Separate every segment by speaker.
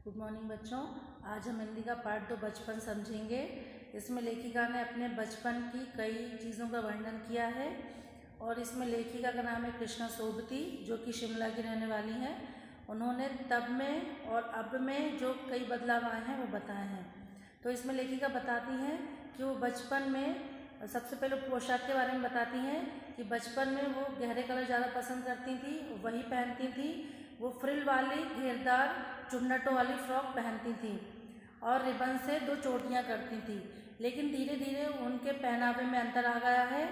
Speaker 1: Good morning बच्चों। आज हम हिंदी का पार्ट 2 बचपन समझेंगे। इसमें लेखिका ने अपने बचपन की कई चीज़ों का वर्णन किया है और इसमें लेखिका का नाम है कृष्णा सोबती, जो कि शिमला की रहने वाली हैं। उन्होंने तब में और अब में जो कई बदलाव आए हैं वो बताए हैं। तो इसमें लेखिका बताती हैं कि वो बचपन में सबसे पहले पोशाक के बारे में बताती हैं कि बचपन में वो गहरे कलर ज़्यादा पसंद करती थी, वही पहनती थी। वो फ्रिल वाली घेरदार चुन्नटों वाली फ्रॉक पहनती थी और रिबन से 2 चोटियाँ करती थी। लेकिन धीरे धीरे उनके पहनावे में अंतर आ गया है।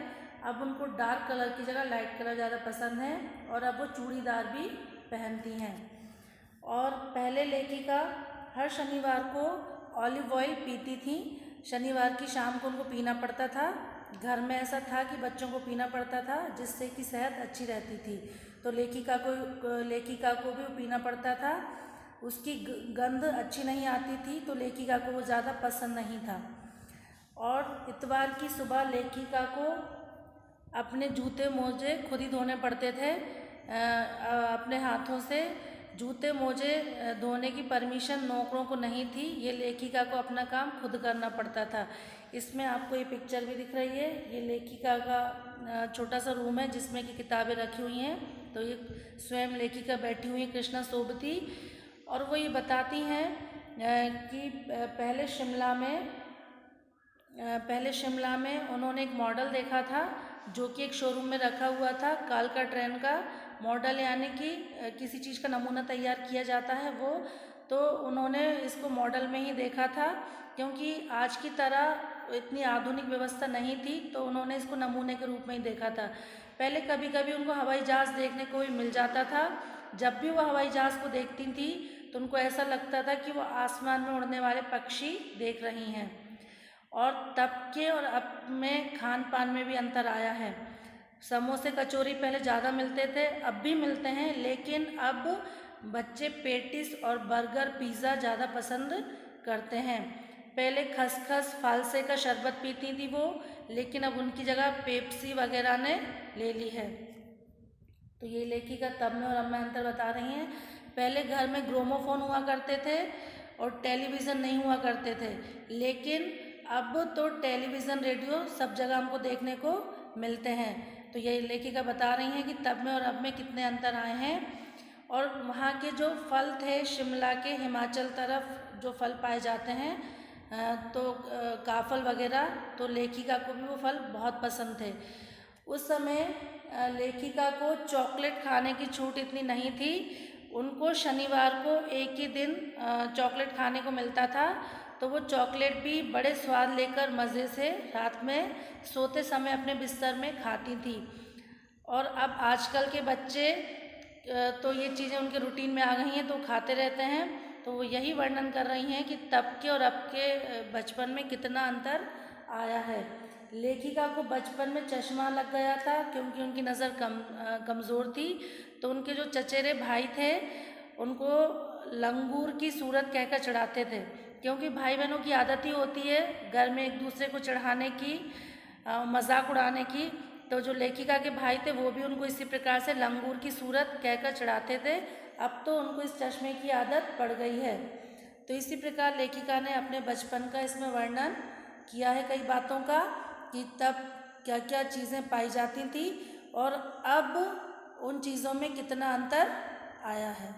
Speaker 1: अब उनको डार्क कलर की जगह लाइट कलर ज़्यादा पसंद है और अब वो चूड़ीदार भी पहनती हैं। और पहले लेखिका हर शनिवार को ऑलिव ऑयल पीती थी। शनिवार की शाम को उनको पीना पड़ता था। घर में ऐसा था कि बच्चों को पीना पड़ता था जिससे कि सेहत अच्छी रहती थी। तो लेखिका को भी पीना पड़ता था। उसकी गंध अच्छी नहीं आती थी तो लेखिका को वो ज़्यादा पसंद नहीं था। और इतवार की सुबह लेखिका को अपने जूते मोजे खुद ही धोने पड़ते थे। अपने हाथों से जूते मोजे धोने की परमिशन नौकरों को नहीं थी। ये लेखिका को अपना काम खुद करना पड़ता था। इसमें आपको ये पिक्चर भी दिख रही है। ये लेखिका का छोटा सा रूम है जिसमें कि किताबें रखी हुई हैं। तो ये स्वयं लेखिका बैठी हुई है कृष्णा सोबती, और वो ये बताती हैं कि पहले शिमला में उन्होंने एक मॉडल देखा था जो कि एक शोरूम में रखा हुआ था। कालका ट्रेन का मॉडल, यानी कि किसी चीज़ का नमूना तैयार किया जाता है वो, तो उन्होंने इसको मॉडल में ही देखा था क्योंकि आज की तरह इतनी आधुनिक व्यवस्था नहीं थी। तो उन्होंने इसको नमूने के रूप में ही देखा था। पहले कभी कभी उनको हवाई जहाज़ देखने को भी मिल जाता था। जब भी वो हवाई जहाज़ को देखती थी तो उनको ऐसा लगता था कि वो आसमान में उड़ने वाले पक्षी देख रही हैं। और तब के और अब में खान पान में भी अंतर आया है। समोसे कचौरी पहले ज़्यादा मिलते थे, अब भी मिलते हैं, लेकिन अब बच्चे पेटिस और बर्गर पिज़्ज़ा ज़्यादा पसंद करते हैं। पहले खसखस फालसे का शरबत पीती थी वो, लेकिन अब उनकी जगह पेप्सी वगैरह ने ले ली है। तो ये लेखिका तब में और अब में अंतर बता रही हैं। पहले घर में ग्रामोफोन हुआ करते थे और टेलीविज़न नहीं हुआ करते थे, लेकिन अब तो टेलीविज़न रेडियो सब जगह हमको देखने को मिलते हैं। तो ये लेखिका बता रही हैं कि तब में और अब में कितने अंतर आए हैं। और वहाँ के जो फल थे, शिमला के हिमाचल तरफ जो फल पाए जाते हैं, तो काफल वगैरह, तो लेखिका को भी वो फल बहुत पसंद थे। उस समय लेखिका को चॉकलेट खाने की छूट इतनी नहीं थी। उनको शनिवार को एक ही दिन चॉकलेट खाने को मिलता था, तो वो चॉकलेट भी बड़े स्वाद लेकर मज़े से रात में सोते समय अपने बिस्तर में खाती थी। और अब आजकल के बच्चे तो ये चीज़ें उनके रूटीन में आ गई हैं तो खाते रहते हैं। तो वो यही वर्णन कर रही हैं कि तब के और अब के बचपन में कितना अंतर आया है। लेखिका को बचपन में चश्मा लग गया था क्योंकि उनकी नज़र कमज़ोर थी। तो उनके जो चचेरे भाई थे उनको लंगूर की सूरत कहकर चढ़ाते थे, क्योंकि भाई बहनों की आदत ही होती है घर में एक दूसरे को चढ़ाने की, मजाक उड़ाने की। तो जो लेखिका के भाई थे वो भी उनको इसी प्रकार से लंगूर की सूरत कहकर चढ़ाते थे। अब तो उनको इस चश्मे की आदत पड़ गई है। तो इसी प्रकार लेखिका ने अपने बचपन का इसमें वर्णन किया है कई बातों का, कि तब क्या क्या चीज़ें पाई जाती थी और अब उन चीज़ों में कितना अंतर आया है।